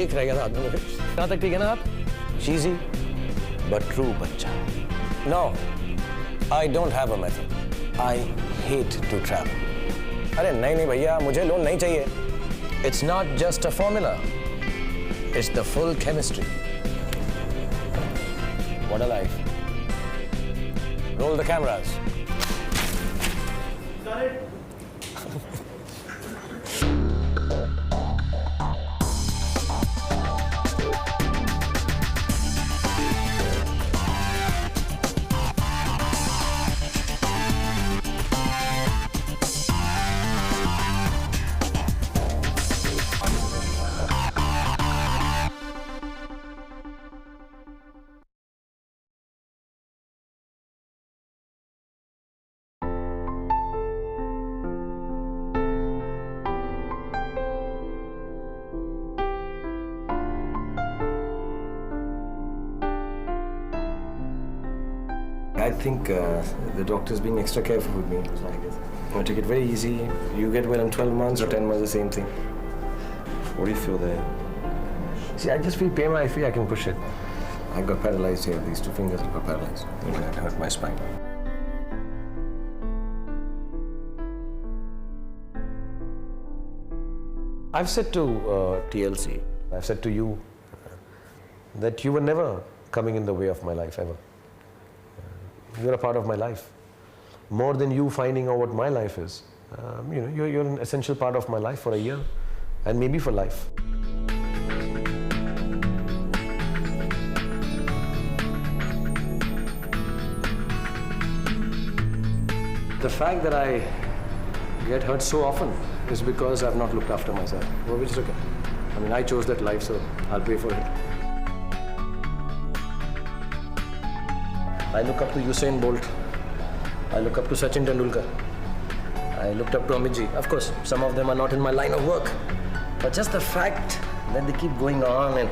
एक रह गया था हाथ में मेरे। कहाँ तक ठीक है ना आप? Cheesy but true बच्चा। No, I don't have a method. I hate to travel. अरे नहीं भैया, मुझे लोन नहीं चाहिए। It's not just a formula. It's the full chemistry. What a life. Roll the cameras. Got it. I think the doctor's being extra careful with me. So I guess I'm going to take it very easy. You get well in 12 months or 10 months, the same thing. What do you feel there? See, I just feel pain when I feel I can push it. I got paralyzed here. These two fingers got paralyzed. It hurt my spine. I've said to TLC, I've said to you that you were never coming in the way of my life ever. You're a part of my life. More than you finding out what my life is. You're an essential part of my life for a year and maybe for life. The fact that I get hurt so often is because I've not looked after myself. Well, which is okay. I mean, I chose that life, so I'll pay for it. I look up to Usain Bolt. I look up to Sachin Tendulkar. I looked up to Amit ji. Of course, some of them are not in my line of work. But just the fact that they keep going on and,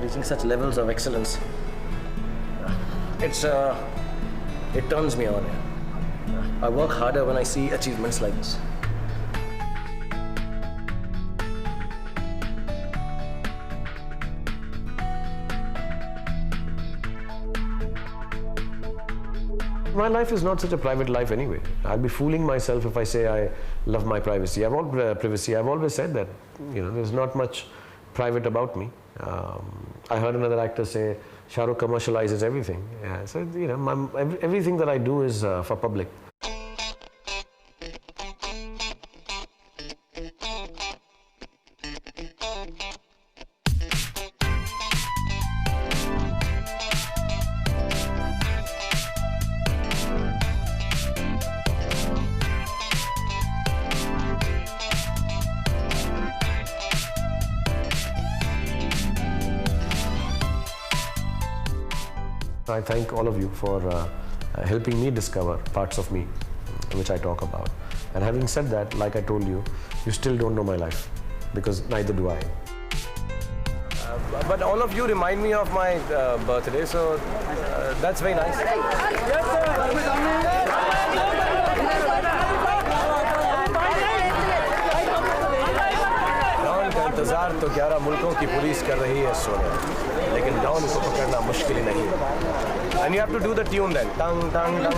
reaching such levels of excellence, it turns me on. I work harder when I see achievements like this. My life is not such a private life anyway. I'll be fooling myself if I say I love my privacy. I've always said that, there's not much private about me. I heard another actor say, Shah Rukh commercializes everything. Yeah, so, everything that I do is for public. I thank all of you for helping me discover parts of me which I talk about. And having said that, like I told you, you still don't know my life because neither do I. But all of you remind me of my birthday, so that's very nice. Down का इंतजार तो 11 मुल्कों की police कर रही है सोने, लेकिन डाउन को पकड़ना मुश्किल ही नहीं है. And you have to do the tune then. Tang tang tang.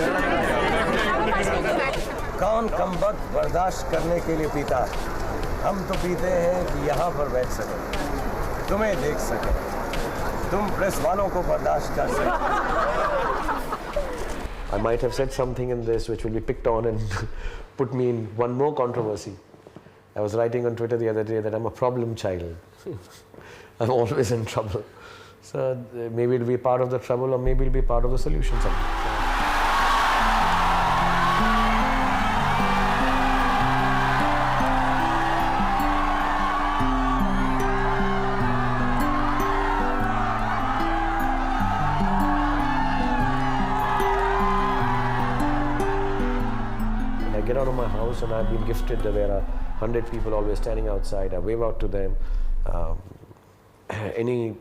कौन कमबख्त बर्दाश्त करने के लिए पीता? हम तो पीते हैं कि यहाँ पर बैठ सके, तुम्हें देख सके, तुम प्रेस वालों को बर्दाश्त कर सके. I might have said something in this which will be picked on and put me in one more controversy. I was writing on Twitter the other day that I'm a problem child. I'm always in trouble. So maybe it'll be part of the trouble or maybe it'll be part of the solution someday. I get out of my house and I've been gifted that there are 100 people always standing outside. I wave out to them. Any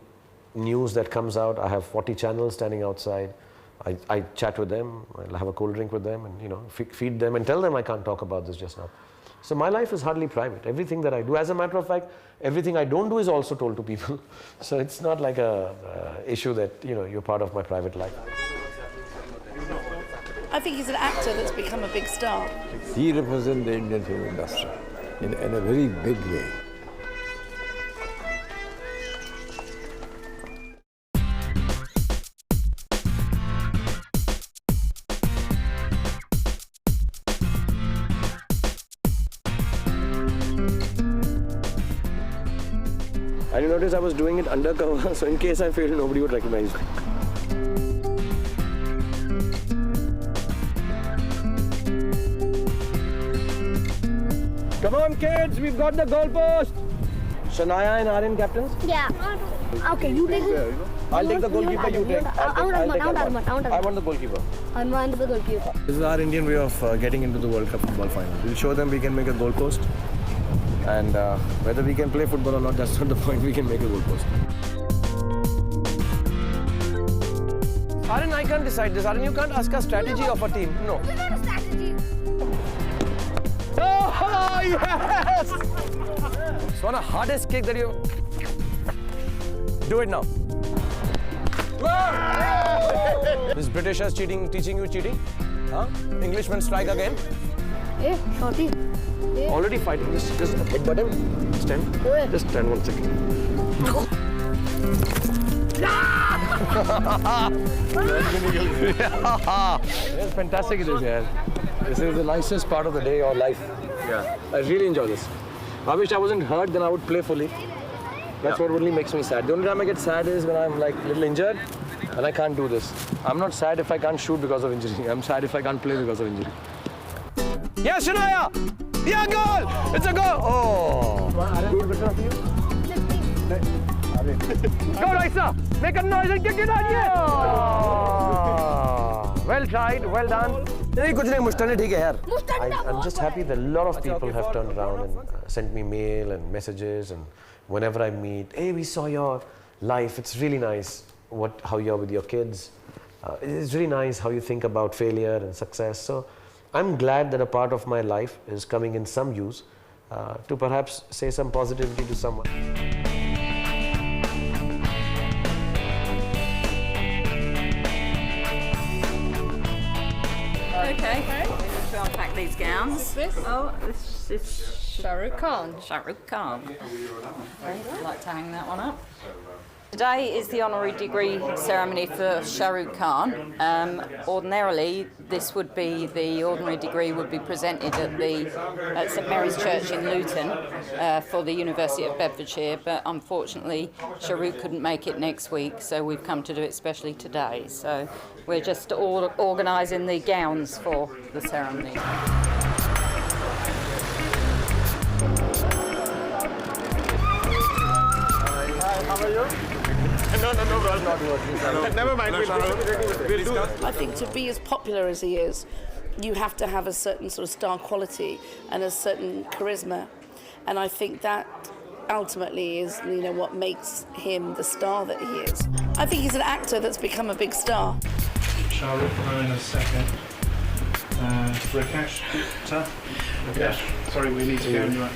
news that comes out, I have 40 channels standing outside. I chat with them, I'll have a cold drink with them and, you know, feed them and tell them I can't talk about this just now. So my life is hardly private. Everything that I do, as a matter of fact, everything I don't do is also told to people. So it's not like a issue that, you know, you're part of my private life. I think he's an actor that's become a big star. He represents the Indian film industry in a very big way. And you notice I was doing it undercover, so in case I failed, nobody would recognize me. Come on, kids, we've got the goalpost. Shania and Aryan captains? Yeah. Okay, you take it. I'll take the goalkeeper, you take. I want the goalkeeper. I want the goalkeeper. This is our Indian way of getting into the World Cup football final. We'll show them we can make a goalpost. And whether we can play football or not, that's not the point. We can make a goalpost. Aryan, I can't decide this. Aryan, you can't ask a strategy of a team. No. It's not a strategy. Oh, yes! It's one of the hardest kick that you... Do it now. This Britishers teaching you cheating? Huh? Englishmen strike again? Hey, shorty. Hey. Already fighting. Just headbutt him. Stand. Hey. Just stand 1 second. It's fantastic it is, yeah. This is the nicest part of the day or life. Yeah. I really enjoy this. I wish I wasn't hurt, then I would play fully. That's what really makes me sad. The only time I get sad is when I'm like a little injured and I can't do this. I'm not sad if I can't shoot because of injury. I'm sad if I can't play because of injury. Yes, Shania! Yeah, goal! It's a goal! Oh! Good better for you? Go, Raisa! Make a noise and kick it on! Yes! Oh. Well tried, well done. I'm just happy that a lot of people have turned around and sent me mail and messages, and whenever I meet, hey, we saw your life. It's really nice how you're with your kids. It's really nice how you think about failure and success. So I'm glad that a part of my life is coming in some use to perhaps say some positivity to someone. Okay, we'll unpack these gowns. Oh, this is Shah Rukh Khan. Shah Rukh Khan. Okay, I'd like to hang that one up. Today is the honorary degree ceremony for Shah Rukh Khan. Ordinarily, this would be the ordinary degree would be presented at St Mary's Church in Luton for the University of Bedfordshire, but unfortunately, Shah Rukh couldn't make it next week, so we've come to do it specially today. So we're just organising the gowns for the ceremony. How are you? No, it's not working. Never mind. We'll do it. I think to be as popular as he is, you have to have a certain sort of star quality and a certain charisma. And I think that ultimately is, you know, what makes him the star that he is. I think he's an actor that's become a big star. Shah Rukh Khan in a second. Rakesh Gupta. Rakesh. Sorry, we need to go.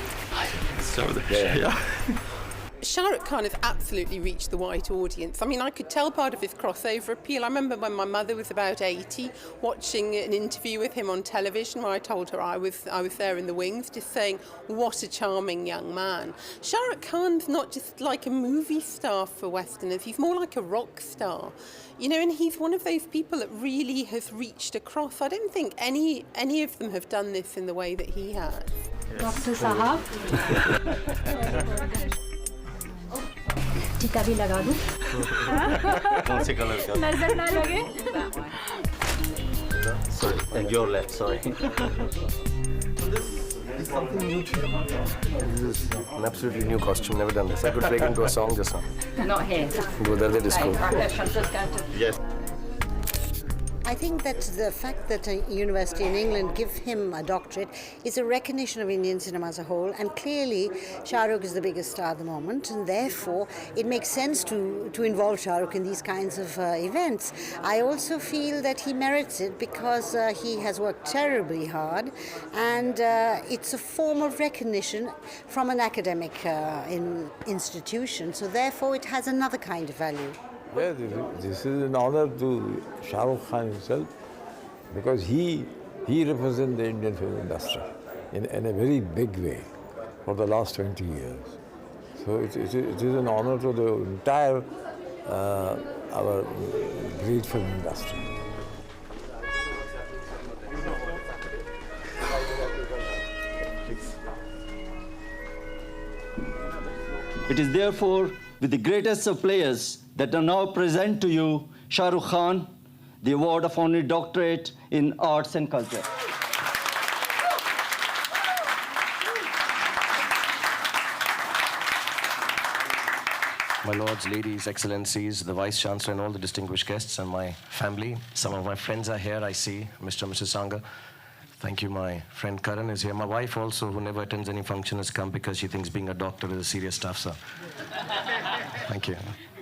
Shah Rukh Khan has absolutely reached the white audience. I mean, I could tell part of his crossover appeal. I remember when my mother was about 80, watching an interview with him on television where I told her I was there in the wings, just saying, what a charming young man. Shah Rukh Khan's not just like a movie star for Westerners, he's more like a rock star. You know, and he's one of those people that really has reached across. I don't think any of them have done this in the way that he has. Doctor Sahab. टीका भी लगा दूं कौन से colour का नजर ना लगे sorry and your left sorry This is something new to you. This is an absolutely new costume, never done this. I could break into a song just now. Not here. Do the disco. Rakesh, I'm just going to... yes I think that the fact that a university in England give him a doctorate is a recognition of Indian cinema as a whole, and clearly Shah Rukh is the biggest star at the moment, and therefore it makes sense to involve Shah Rukh in these kinds of events. I also feel that he merits it because he has worked terribly hard, and it's a form of recognition from an academic institution, so therefore it has another kind of value. Yeah, this is an honor to Shah Rukh Khan himself, because he represents the Indian film industry in a very big way for the last 20 years. So it is an honor to the entire our great film industry. It is therefore with the greatest of players that I now present to you Shah Rukh Khan, the award of Honorary Doctorate in Arts and Culture. My lords, ladies, excellencies, the Vice Chancellor and all the distinguished guests and my family. Some of my friends are here, I see. Mr. and Mrs. Sanga. Thank you. My friend Karan is here. My wife also, who never attends any function, has come because she thinks being a doctor is a serious stuff, so thank you.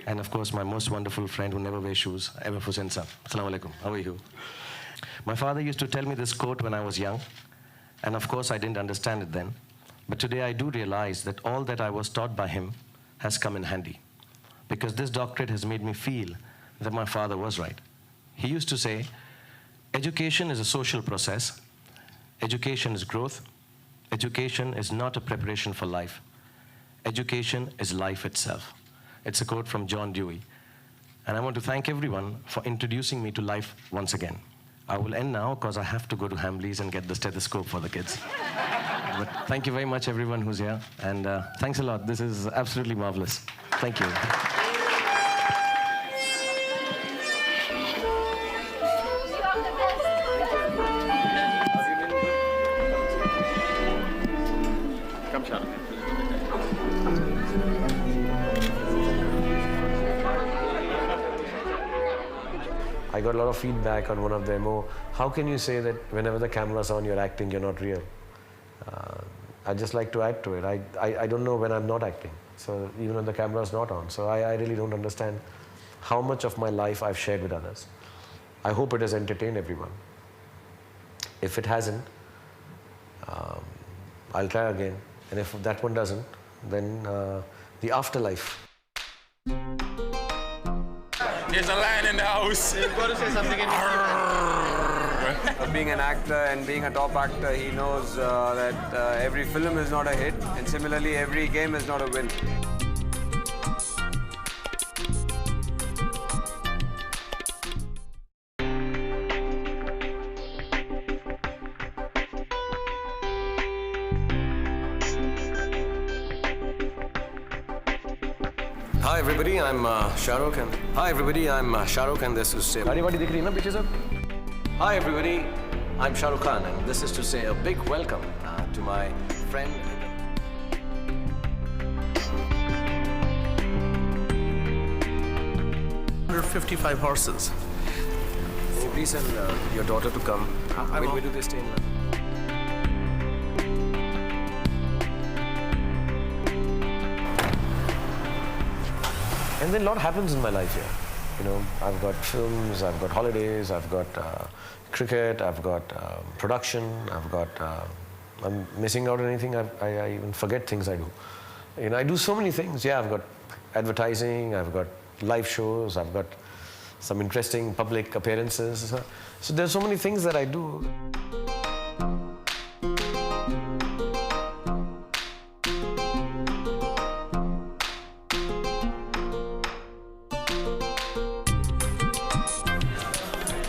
And of course, my most wonderful friend who never wears shoes, ever Hussain sir. Assalamu alaikum. How are you? My father used to tell me this quote when I was young, and of course, I didn't understand it then. But today I do realize that all that I was taught by him has come in handy, because this doctorate has made me feel that my father was right. He used to say, education is a social process. Education is growth. Education is not a preparation for life. Education is life itself. It's a quote from John Dewey. And I want to thank everyone for introducing me to life once again. I will end now because I have to go to Hamleys and get the stethoscope for the kids. But thank you very much, everyone who's here. And thanks a lot. This is absolutely marvelous. Thank you. Come, Shah. I got a lot of feedback on one of them. Oh, how can you say that whenever the camera's on, you're acting, you're not real? I just like to add to it. I don't know when I'm not acting. So even when the camera's not on. So I really don't understand how much of my life I've shared with others. I hope it has entertained everyone. If it hasn't, I'll try again. And if that one doesn't, then the afterlife. There's a lion in the house. You've got to say something in Being an actor and being a top actor, he knows that every film is not a hit, and similarly, every game is not a win. Hi everybody, I'm Shah Rukh, and hi everybody, I'm Shah Rukh, and this is to say. Hi everybody, I'm Shah Rukh Khan, and this is to say a big welcome to my friend. 155 horses. Can you please send your daughter to come? Where do they stay in London? And then a lot happens in my life here. You know, I've got films, I've got holidays, I've got cricket, I've got production, I've got... I'm missing out on anything, I even forget things I do. You know, I do so many things. Yeah, I've got advertising, I've got live shows, I've got some interesting public appearances. So there's so many things that I do.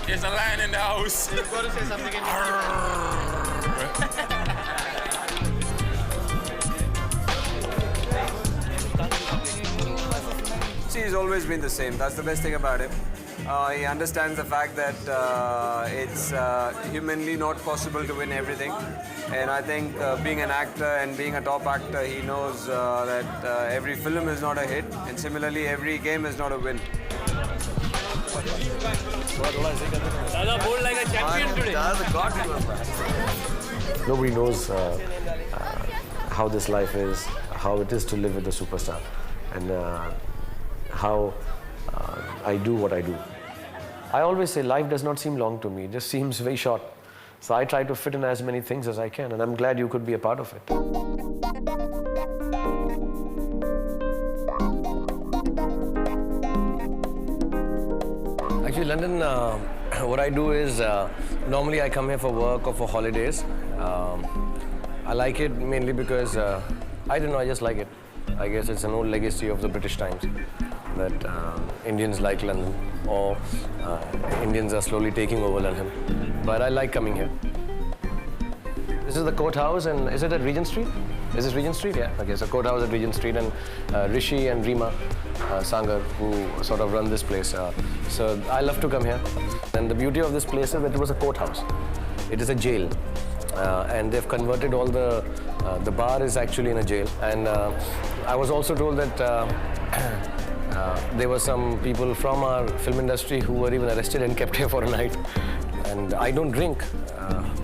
There's a lion in the house. You've got to say something in See, he's always been the same. That's the best thing about him. He understands the fact that it's humanly not possible to win everything. And I think being an actor and being a top actor, he knows that every film is not a hit. And similarly, every game is not a win. Nobody knows how this life is, how it is to live with a superstar, and how I do what I do. I always say life does not seem long to me, it just seems very short. So I try to fit in as many things as I can, and I'm glad you could be a part of it. Actually, London, what I do is, normally I come here for work or for holidays. I like it mainly because, I don't know, I just like it. I guess it's an old legacy of the British times that Indians like London, or Indians are slowly taking over London. But I like coming here. This is the courthouse, and is it at Regent Street? Is this Regent Street? Yeah. Okay, so courthouse at Regent Street, and Rishi and Rima Sangar, who sort of run this place. So I love to come here. And the beauty of this place is that it was a courthouse. It is a jail. And they've converted all the bar is actually in a jail. And I was also told that there were some people from our film industry who were even arrested and kept here for a night. And I don't drink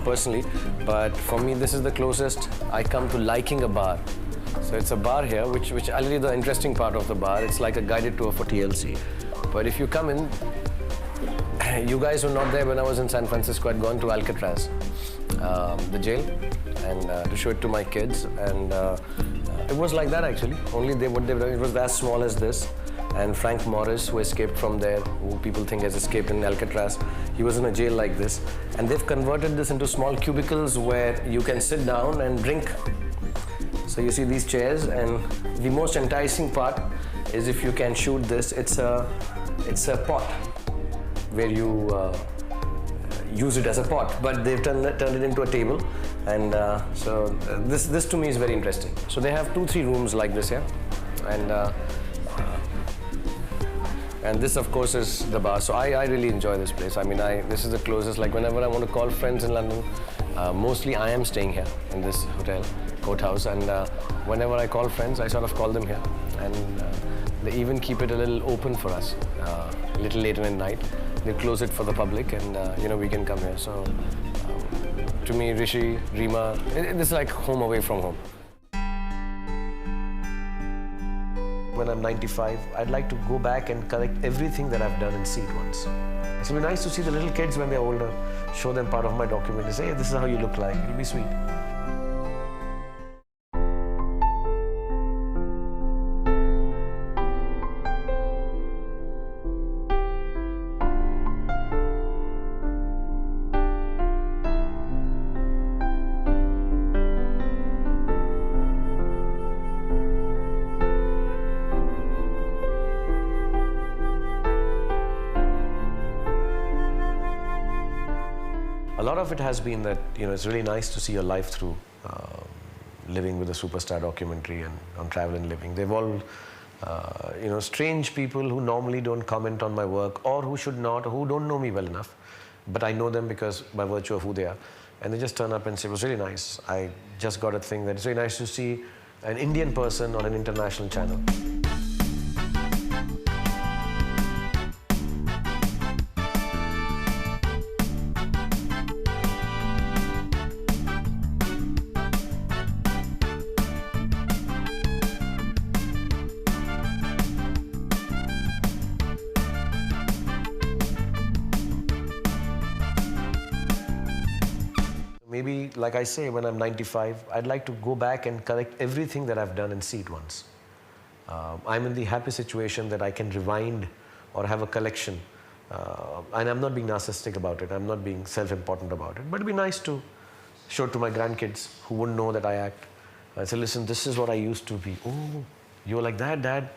personally, but for me this is the closest I come to liking a bar. So it's a bar here, which I'll tell you the interesting part of the bar. It's like a guided tour for TLC. But if you come in, you guys were not there when I was in San Francisco. I'd gone to Alcatraz, the jail, and to show it to my kids. And it was like that actually. Only what they've done, it was as small as this. And Frank Morris, who escaped from there, who people think has escaped in Alcatraz, he was in a jail like this. And they've converted this into small cubicles where you can sit down and drink. So you see these chairs, and the most enticing part is if you can shoot this, it's a pot where you use it as a pot, but they've turned it into a table. And so this to me is very interesting. So they have 2-3 rooms like this here. And this, of course, is the bar. So I really enjoy this place. I mean, this is the closest. Like whenever I want to call friends in London, mostly I am staying here in this hotel, courthouse. And whenever I call friends, I sort of call them here. And they even keep it a little open for us, a little later in the night. They close it for the public, and we can come here. So to me, Rishi, Rima, this is like home away from home. When I'm 95, I'd like to go back and correct everything that I've done and see it once. It'll be nice to see the little kids when they're older, show them part of my document and say, hey, this is how you look like. It'll be sweet. A lot of it has been that, it's really nice to see your life through living with a superstar documentary and on Travel and Living. They've all, strange people who normally don't comment on my work, or who should not, or who don't know me well enough. But I know them because by virtue of who they are. And they just turn up and say, it was really nice. I just got a thing that it's really nice to see an Indian person on an international channel. Maybe, like I say, when I'm 95, I'd like to go back and correct everything that I've done and see it once. I'm in the happy situation that I can rewind or have a collection. And I'm not being narcissistic about it. I'm not being self-important about it. But it'd be nice to show to my grandkids who wouldn't know that I act. I say, listen, this is what I used to be. Oh, you're like that, Dad?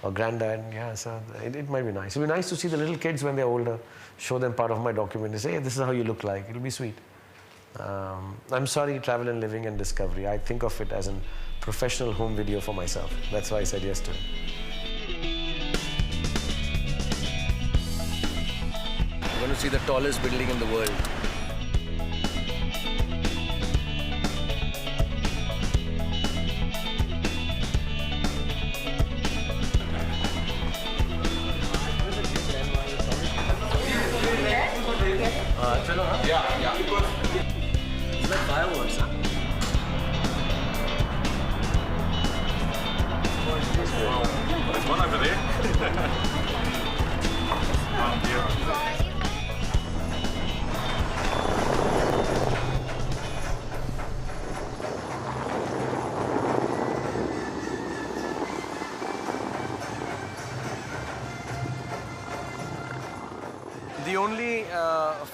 Or Granddad? Yeah, so it might be nice. It'd be nice to see the little kids when they're older, show them part of my document and say, hey, this is how you look like. It'll be sweet. I'm sorry, Travel and Living and Discovery. I think of it as a professional home video for myself. That's why I said yes to it. We're going to see the tallest building in the world.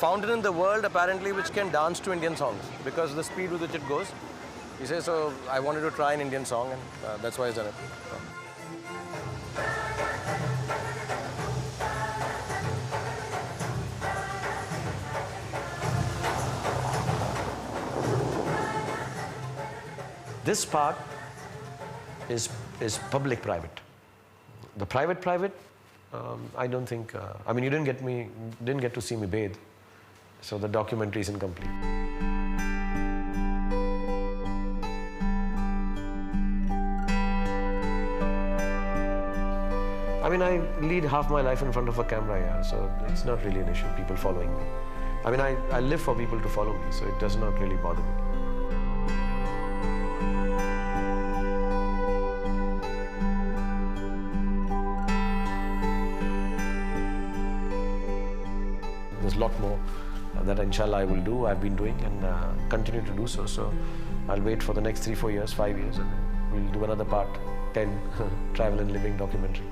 fountain in the world apparently which can dance to Indian songs because of the speed with which it goes. He says, so I wanted to try an Indian song and that's why he's done it. This part is public-private. The private, I don't think. I mean, you didn't get to see me bathe, so the documentary is incomplete. I mean, I lead half my life in front of a camera, yeah, so it's not really an issue. People following me. I mean, I live for people to follow me, so it does not really bother me. There's a lot more that inshallah I will do, I've been doing and continue to do so. So I'll wait for the next 3-4 years, 5 years and we'll do another part, 10, travel and living documentary.